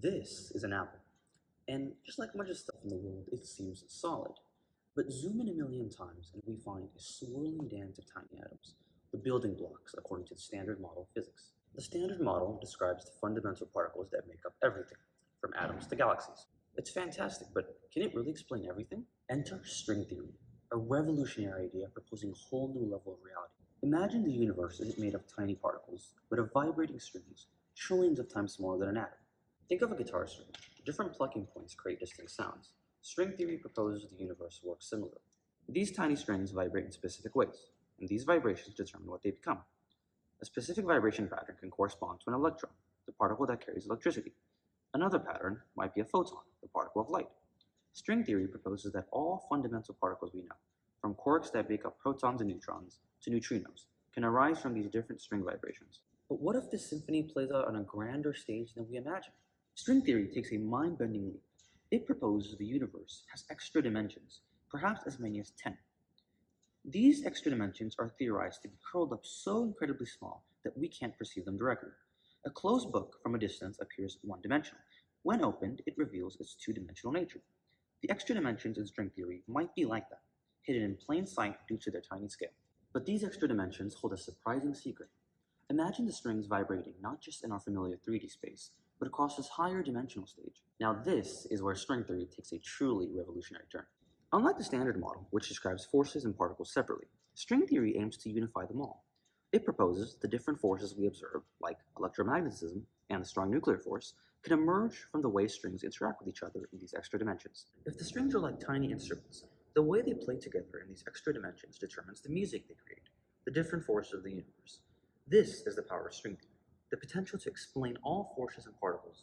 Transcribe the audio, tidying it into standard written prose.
This is an apple, and just like much of stuff in the world, it seems solid. But zoom in a million times and we find a swirling dance of tiny atoms, the building blocks according to the Standard Model of physics. The Standard Model describes the fundamental particles that make up everything, from atoms to galaxies. It's fantastic, but can it really explain everything? Enter string theory, a revolutionary idea proposing a whole new level of reality. Imagine the universe is made of tiny particles, but of vibrating strings, trillions of times smaller than an atom. Think of a guitar string. Different plucking points create distinct sounds. String theory proposes the universe works similarly. These tiny strings vibrate in specific ways, and these vibrations determine what they become. A specific vibration pattern can correspond to an electron, the particle that carries electricity. Another pattern might be a photon, the particle of light. String theory proposes that all fundamental particles we know, from quarks that make up protons and neutrons to neutrinos, can arise from these different string vibrations. But what if this symphony plays out on a grander stage than we imagine? String theory takes a mind-bending leap. It proposes the universe has extra dimensions, perhaps as many as 10. These extra dimensions are theorized to be curled up so incredibly small that we can't perceive them directly. A closed book from a distance appears one-dimensional. When opened, it reveals its two-dimensional nature. The extra dimensions in string theory might be like that, hidden in plain sight due to their tiny scale. But these extra dimensions hold a surprising secret. Imagine the strings vibrating not just in our familiar 3D space, but across this higher dimensional stage. Now this is where string theory takes a truly revolutionary turn. Unlike the Standard Model, which describes forces and particles separately, string theory aims to unify them all. It proposes the different forces we observe, like electromagnetism and the strong nuclear force, can emerge from the way strings interact with each other in these extra dimensions. If the strings are like tiny instruments, the way they play together in these extra dimensions determines the music they create, the different forces of the universe. This is the power of string theory, the potential to explain all forces and particles